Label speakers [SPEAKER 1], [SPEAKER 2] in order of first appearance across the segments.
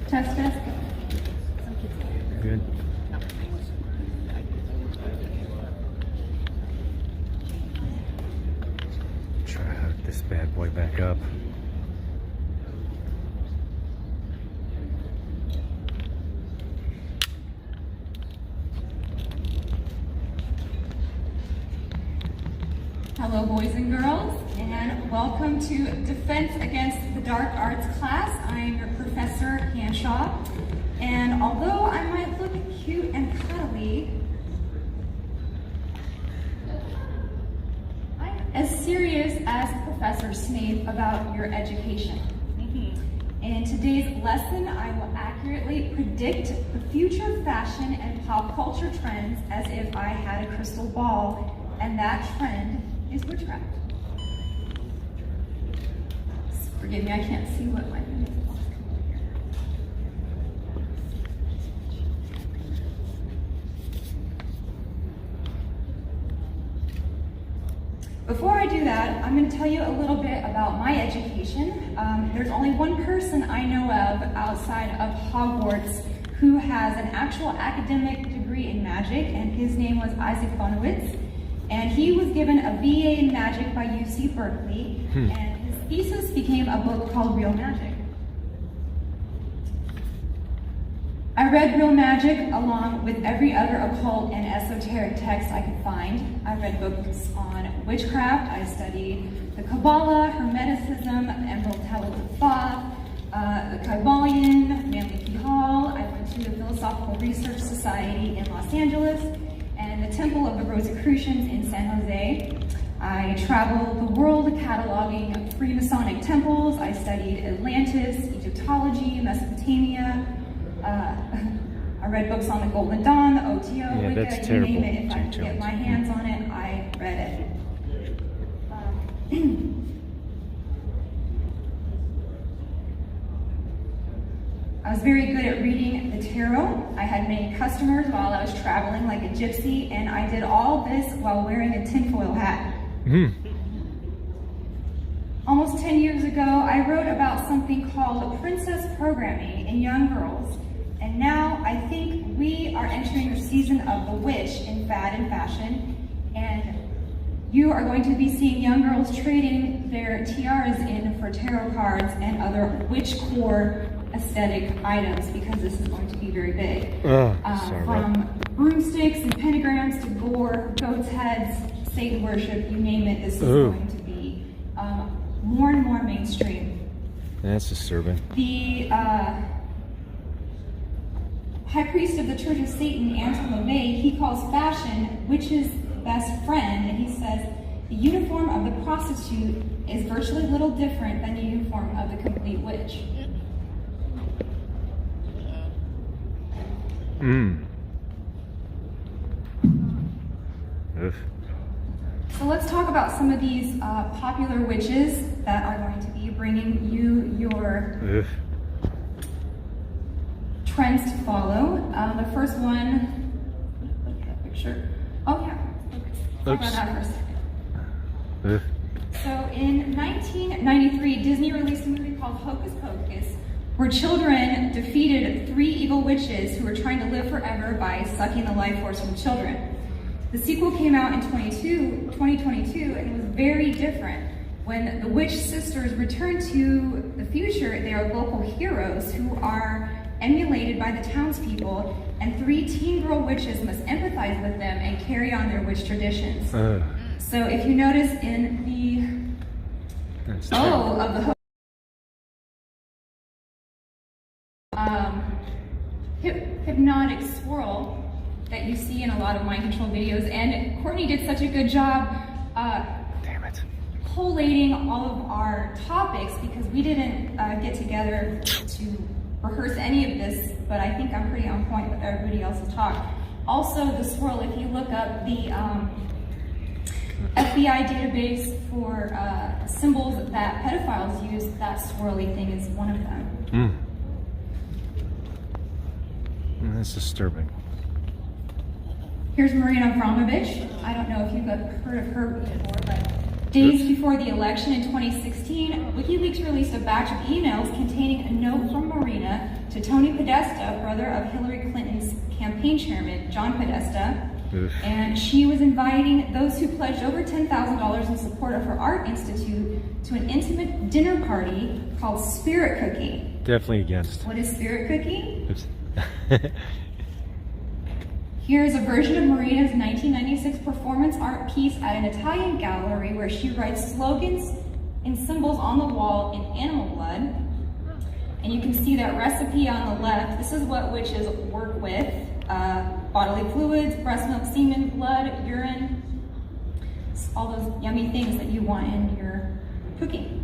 [SPEAKER 1] Test, test.
[SPEAKER 2] Good. Try to hook this bad boy back up.
[SPEAKER 1] Hello, boys and girls, and welcome to Defense Against the Dark Arts class. I am your professor, Hanshaw, and although I might look cute and cuddly, I'm as serious as Professor Snape about your education. In today's lesson, I will accurately predict the future fashion and pop culture trends as if I had a crystal ball, and that trend is witchcraft. Forgive me, I can't see what my name is. Before I do that, I'm going to tell you a little bit about my education. There's only one person I know of outside of Hogwarts who has an actual academic degree in magic, and his name was Isaac Bonowitz. And he was given a BA in magic by UC Berkeley, and his thesis became a book called Real Magic. I read Real Magic along with every other occult and esoteric text I could find. I read books on witchcraft. I studied the Kabbalah, Hermeticism, Emerald Tablets of Thoth, the Kybalion, Manly Hall. I went to the Philosophical Research Society in Los Angeles, and the Temple of the Rosicrucians in San Jose. I traveled the world cataloging Freemasonic temples. I studied Atlantis, Egyptology, Mesopotamia. I read books on the Golden Dawn, the OTO, Wicca, you name it. If I could get my hands on it, I read it. I was very good at reading the tarot. I had many customers while I was traveling like a gypsy, and I did all this while wearing a tinfoil hat. Almost 10 years ago, I wrote about something called princess programming in young girls, and now I think we are entering the season of the witch in fad and fashion, and you are going to be seeing young girls trading their tiaras in for tarot cards and other witch core aesthetic items, because this is going to be very big. From broomsticks and pentagrams to gore, goats' heads, Satan worship, you name it, this is going to be more and more mainstream.
[SPEAKER 2] That's disturbing.
[SPEAKER 1] The high priest of the Church of Satan, Anton LaVey, he calls fashion witch's best friend, and he says the uniform of the prostitute is virtually little different than the uniform of the complete witch. So let's talk about some of these popular witches that are going to be bringing you your trends to follow. The first one, look at that picture. Oh yeah, talk about that for a second. So in 1993, Disney released a movie called Hocus Pocus, where children defeated 3 evil witches who were trying to live forever by sucking the life force from children. The sequel came out in 2022, and it was very different. When the witch sisters return to the future, they are local heroes who are emulated by the townspeople, and 3 teen girl witches must empathize with them and carry on their witch traditions. So if you notice in the of the hypnotic swirl that you see in a lot of mind control videos, and Courtney did such a good job collating all of our topics, because we didn't get together to rehearse any of this, but I think I'm pretty on point with everybody else's talk. Also, the swirl, if you look up the FBI database for symbols that pedophiles use, that swirly thing is one of them.
[SPEAKER 2] That's disturbing.
[SPEAKER 1] Here's Marina Abramovich. I don't know if you've heard of her before, but days before the election in 2016, WikiLeaks released a batch of emails containing a note from Marina to Tony Podesta, brother of Hillary Clinton's campaign chairman, John Podesta.
[SPEAKER 2] Oof.
[SPEAKER 1] And she was inviting those who pledged over $10,000 in support of her art institute to an intimate dinner party called Spirit Cooking.
[SPEAKER 2] Definitely against.
[SPEAKER 1] What is Spirit Cooking?
[SPEAKER 2] Oops.
[SPEAKER 1] Here's a version of Marina's 1996 performance art piece at an Italian gallery where she writes slogans and symbols on the wall in animal blood. And you can see that recipe on the left. This is what witches work with. Bodily fluids, breast milk, semen, blood, urine, all those yummy things that you want in your cooking.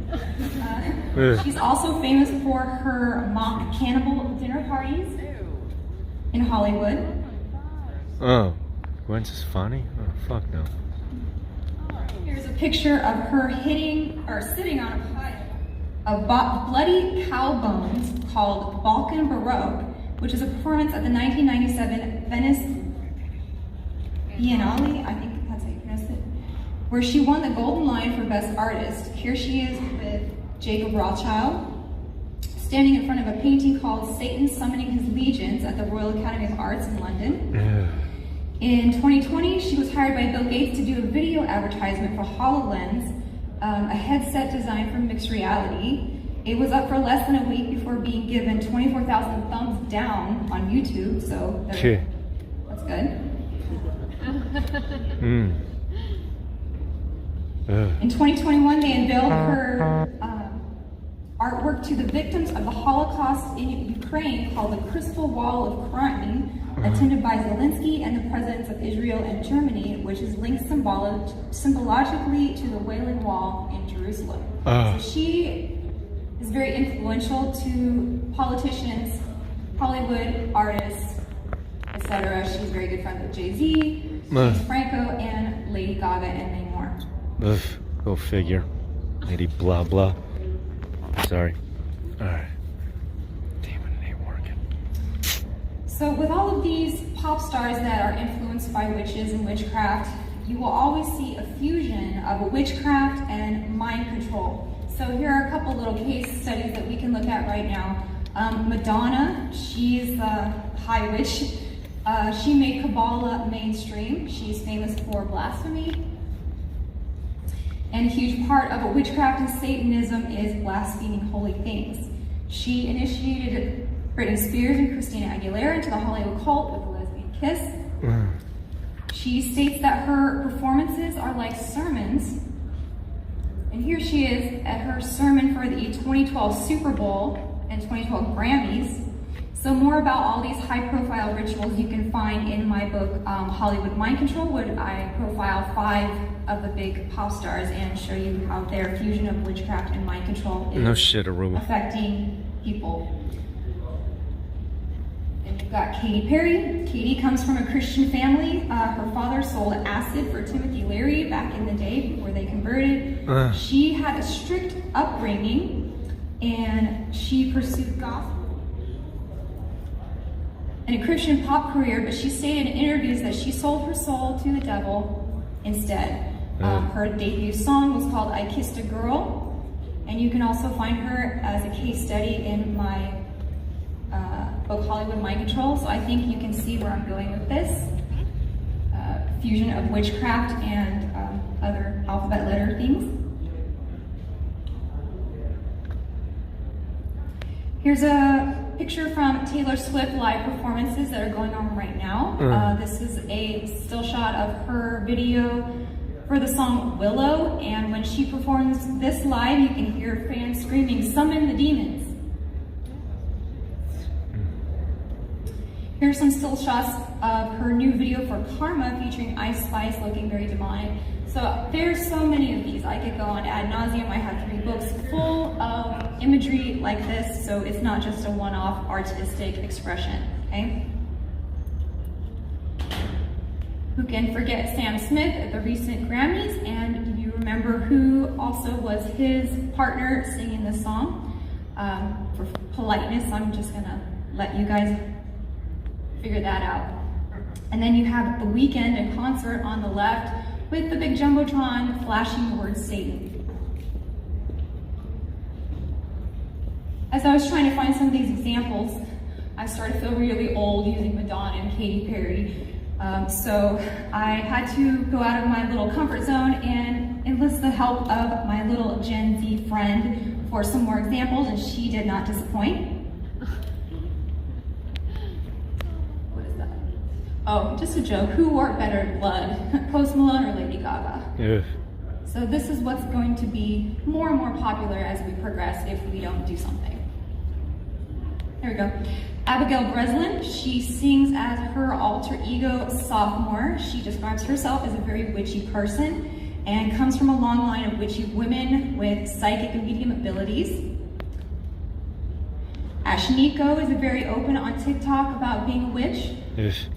[SPEAKER 1] She's also famous for her mock cannibal dinner parties in Hollywood.
[SPEAKER 2] Oh, Gwen Stefani? Oh, fuck no.
[SPEAKER 1] Here's a picture of her sitting on a pile of bloody cow bones called Balkan Baroque, which is a performance at the 1997 Venice Biennale, I think that's how you pronounce it, where she won the Golden Lion for Best Artist. Here she is with Jacob Rothschild, standing in front of a painting called Satan Summoning His Legions at the Royal Academy of Arts in London. In 2020, she was hired by Bill Gates to do a video advertisement for HoloLens, a headset designed for mixed reality. It was up for less than a week before being given 24,000 thumbs down on YouTube, so that's good. In 2021, they unveiled her artwork to the victims of the Holocaust in Ukraine called the Crystal Wall of Crying, attended by Zelensky and the presidents of Israel and Germany, which is linked symbologically to the Wailing Wall in Jerusalem. So she is very influential to politicians, Hollywood artists, etc. She's very good friends with Jay-Z, James Franco, and Lady Gaga, and many more.
[SPEAKER 2] Go figure. Lady blah blah. Sorry. Alright. Damn it, it ain't working.
[SPEAKER 1] So with all of these pop stars that are influenced by witches and witchcraft, you will always see a fusion of witchcraft and mind control. So here are a couple little case studies that we can look at right now. Madonna, she's a high witch. She made Kabbalah mainstream. She's famous for blasphemy. And a huge part of witchcraft and Satanism is blaspheming holy things. She initiated Britney Spears and Christina Aguilera into the Hollywood cult with a lesbian kiss. She states that her performances are like sermons. And here she is at her sermon for the 2012 Super Bowl and 2012 Grammys. So more about all these high-profile rituals you can find in my book, Hollywood Mind Control, where I profile 5 of the big pop stars and show you how their fusion of witchcraft and mind control is affecting people. And you've got Katy Perry. Katy comes from a Christian family. Her father sold acid for Timothy Leary back in the day before they converted. She had a strict upbringing and she pursued gospel and a Christian pop career, but she stated in interviews that she sold her soul to the devil instead. Her debut song was called I Kissed a Girl, and you can also find her as a case study in my book Hollywood Mind Control, so I think you can see where I'm going with this. Fusion of witchcraft and other alphabet letter things. Here's a picture from Taylor Swift live performances that are going on right now. This is a still shot of her video for the song Willow, and when she performs this live, you can hear fans screaming, "Summon the demons." Here's some still shots of her new video for Karma featuring Ice Spice looking very demonic. So there's so many of these. I could go on ad nauseum. I have 3 books full of imagery like this, so it's not just a one-off artistic expression, okay? Who can forget Sam Smith at the recent Grammys? And you remember who also was his partner singing this song? For politeness, I'm just gonna let you guys figure that out. And then you have The Weeknd in concert on the left with the big Jumbotron flashing the word Satan. As I was trying to find some of these examples I started to feel really old using Madonna and Katy Perry. So I had to go out of my little comfort zone and enlist the help of my little Gen Z friend for some more examples, and she did not disappoint. What is that? Oh, just a joke. Who wore better blood, Post Malone or Lady Gaga?
[SPEAKER 2] Yeah.
[SPEAKER 1] So this is what's going to be more and more popular as we progress if we don't do something. There we go. Abigail Breslin, she sings as her alter ego Sophomore. She describes herself as a very witchy person and comes from a long line of witchy women with psychic and medium abilities. Ashniko is very open on TikTok about being a witch.
[SPEAKER 2] Yes.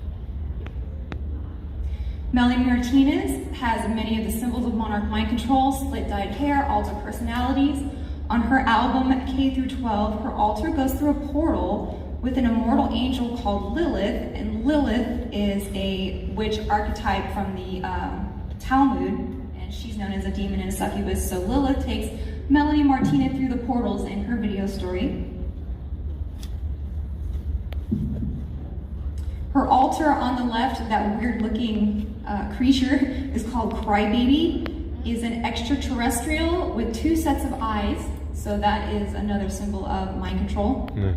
[SPEAKER 1] Melanie Martinez has many of the symbols of monarch mind control, split-dyed hair, altered personalities. On her album K-12, her altar goes through a portal with an immortal angel called Lilith, and Lilith is a witch archetype from the Talmud, and she's known as a demon and a succubus. So Lilith takes Melanie Martinez through the portals in her video story. Her altar on the left, that weird-looking creature, is called Crybaby. Is an extraterrestrial with 2 sets of eyes, so that is another symbol of mind control.
[SPEAKER 2] Yeah.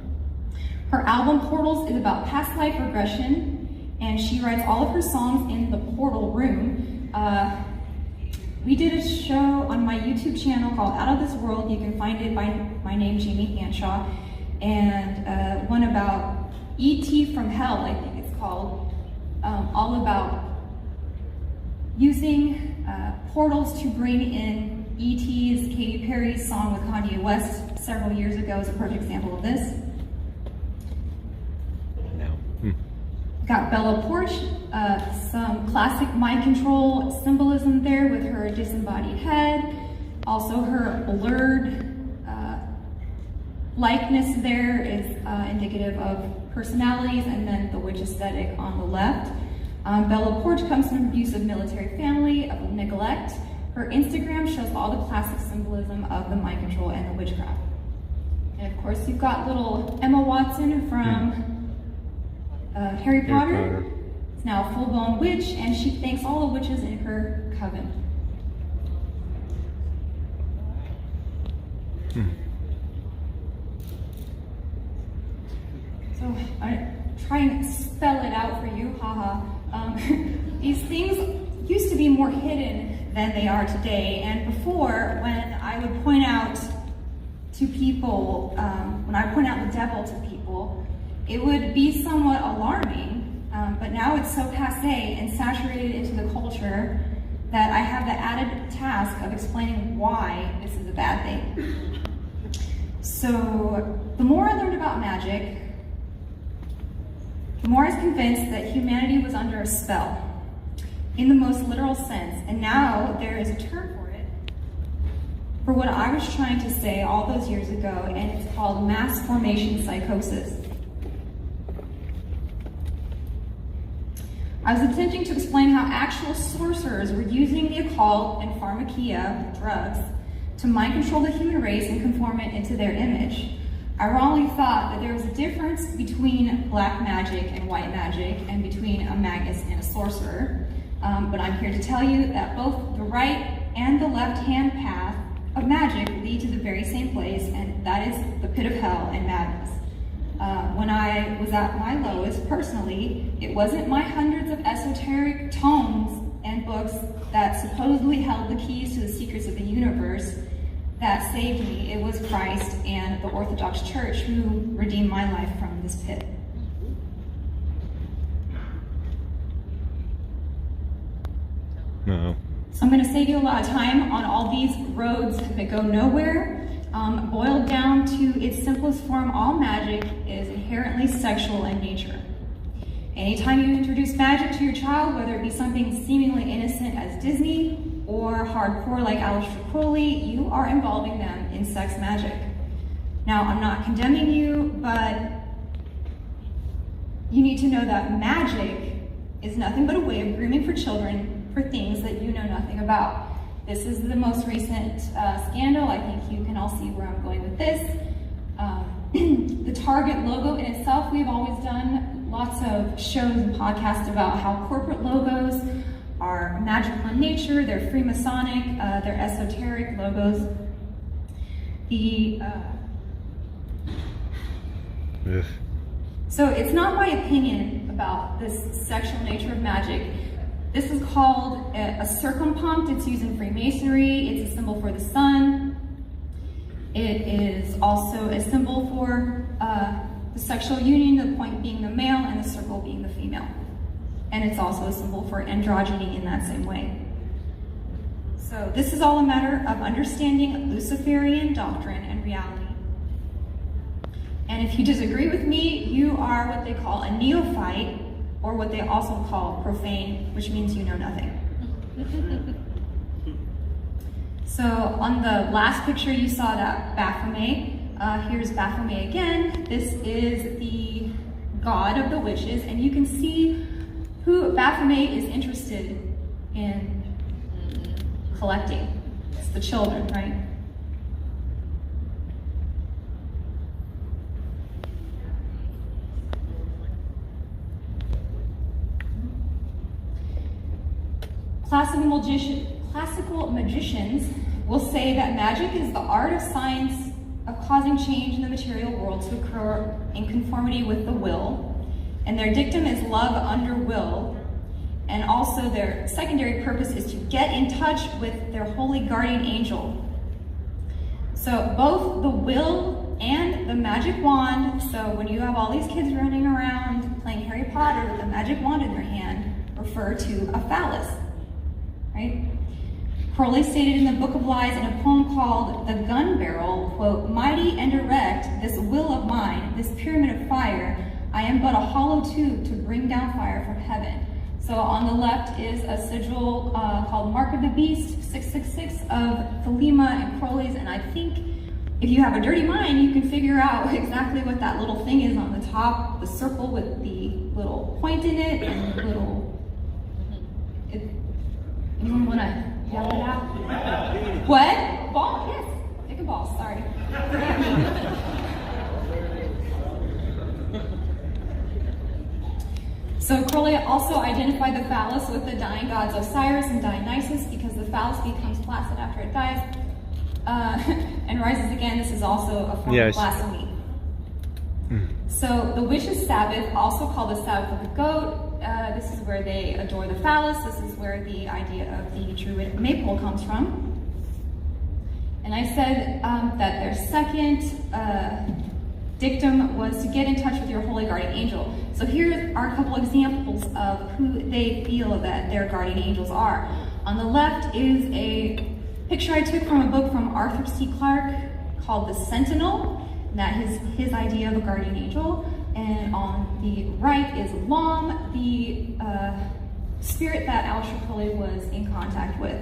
[SPEAKER 1] Her album Portals is about past life regression, and she writes all of her songs in the portal room. We did a show on my YouTube channel called Out of This World. You can find it by my name, Jamie Hanshaw, and one about E.T. from Hell, I think it's called, all about using portals to bring in E.T.'s Katy Perry's song with C.A.U.S.E. several years ago is a perfect example of this.
[SPEAKER 2] No.
[SPEAKER 1] Got Bella Poarch, some classic mind control symbolism there with her disembodied head. Also her blurred likeness there is indicative of personalities, and then the witch aesthetic on the left. Bella Poarch comes from an abusive military family of neglect. Her Instagram shows all the classic symbolism of the mind control and the witchcraft. And of course, you've got little Emma Watson from Harry Potter. It's now a full-blown witch, and she thanks all the witches in her coven. So I try and spell it out for you, haha. These things used to be more hidden than they are today, and before, when I would point out to people, when I point out the devil to people, it would be somewhat alarming, but now it's so passé and saturated into the culture that I have the added task of explaining why this is a bad thing. So, the more I learned about magic, the more I was convinced that humanity was under a spell, in the most literal sense, and now there is a term for it, for what I was trying to say all those years ago, and it's called mass formation psychosis. I was attempting to explain how actual sorcerers were using the occult and pharmakia, drugs, to mind control the human race and conform it into their image. I wrongly thought that there was a difference between black magic and white magic, and between a magus and a sorcerer. But I'm here to tell you that both the right and the left-hand path of magic lead to the very same place, and that is the pit of hell and madness. When I was at my lowest, personally, it wasn't my hundreds of esoteric tomes and books that supposedly held the keys to the secrets of the universe that saved me. It was Christ and the Orthodox Church who redeemed my life from this pit.
[SPEAKER 2] No.
[SPEAKER 1] So I'm going to save you a lot of time on all these roads that go nowhere. Boiled down to its simplest form, all magic is inherently sexual in nature. Anytime you introduce magic to your child, whether it be something seemingly innocent as Disney or hardcore like Aleister Crowley, you are involving them in sex magic. Now, I'm not condemning you, but you need to know that magic is nothing but a way of grooming for children for things that you know nothing about. This is the most recent scandal. I think you can all see where I'm going with this. The Target logo in itself, we've always done lots of shows and podcasts about how corporate logos are magical in nature, they're Freemasonic, they're esoteric logos. So it's not my opinion about this sexual nature of magic. This is called a circumpunct. It's used in Freemasonry. It's a symbol for the sun. It is also a symbol for the sexual union, the point being the male and the circle being the female. And it's also a symbol for androgyny in that same way. So this is all a matter of understanding Luciferian doctrine and reality. And if you disagree with me, you are what they call a neophyte, or what they also call profane, which means you know nothing. So on the last picture, you saw that Baphomet. Here's Baphomet again. This is the god of the witches, and you can see who Baphomet is interested in collecting. It's the children, right? Classical magicians will say that magic is the art of science of causing change in the material world to occur in conformity with the will, and their dictum is love under will, and also their secondary purpose is to get in touch with their holy guardian angel. So both the will and the magic wand, so when you have all these kids running around playing Harry Potter with a magic wand in their hand, refer to a phallus. Right? Crowley stated in the Book of Lies in a poem called The Gun Barrel, quote, "Mighty and erect, this will of mine, this pyramid of fire, I am but a hollow tube to bring down fire from heaven." So on the left is a sigil called Mark of the Beast, 666 of Thelema and Crowley's, and I think if you have a dirty mind, you can figure out exactly what that little thing is on the top, the circle with the little point in it, and the little... Anyone want to yell it out? What? Ball? Yes. Take a ball. Sorry. So Crowley also identified the phallus with the dying gods Osiris and Dionysus because the phallus becomes flaccid after it dies and rises again. This is also a form of blasphemy. So the witches' Sabbath, also called the Sabbath of the Goat, this is where they adore the phallus. This is where the idea of the Druid maypole comes from. And I said that their second dictum was to get in touch with your holy guardian angel. So here are a couple examples of who they feel that their guardian angels are. On the left is a picture I took from a book from Arthur C. Clarke called The Sentinel. That is his idea of a guardian angel. And on the right is Lam, the spirit that Aleister Crowley was in contact with.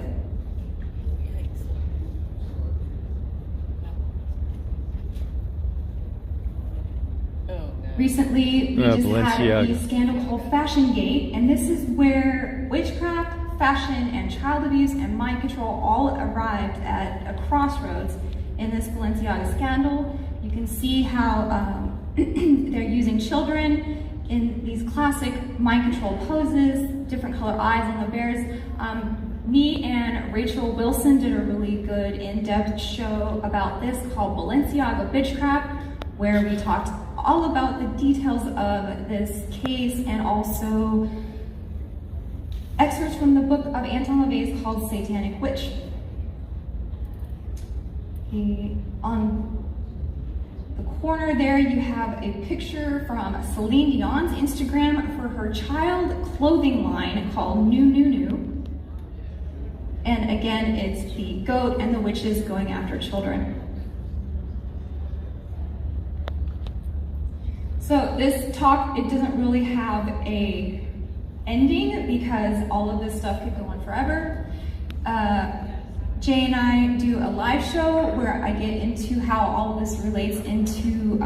[SPEAKER 1] Recently, we just had a scandal called Fashion Gate, and this is where witchcraft, fashion, and child abuse and mind control all arrived at a crossroads in this Balenciaga scandal. You can see how they're using children in these classic mind control poses, different color eyes on the bears. Me and Rachel Wilson did a really good in-depth show about this called Balenciaga Bitchcraft, where we talked all about the details of this case and also excerpts from the book of Anton LaVey's called Satanic Witch. On the corner there, you have a picture from Celine Dion's Instagram for her child clothing line called New New New. And again, it's the goat and the witches going after children. So this talk, it doesn't really have a ending because all of this stuff could go on forever. Jay and I do a live show where I get into how all of this relates into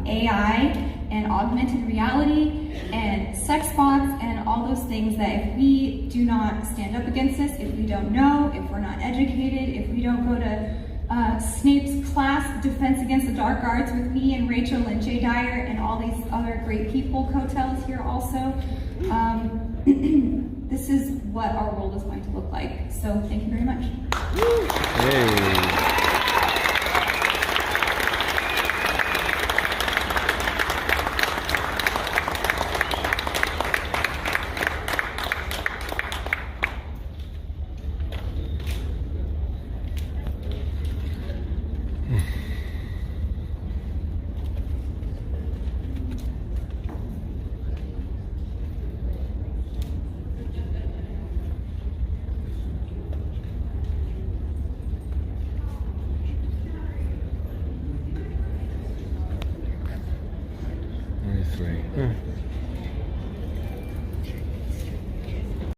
[SPEAKER 1] AI and augmented reality and sex bots and all those things that if we do not stand up against this, if we don't know, if we're not educated, if we don't go to Snape's class, Defense Against the Dark Arts, with me and Rachel and Jay Dyer and all these other great people. Cotel is here also. This is what our world is going to look like. So thank you very much.
[SPEAKER 2] Hey. Three.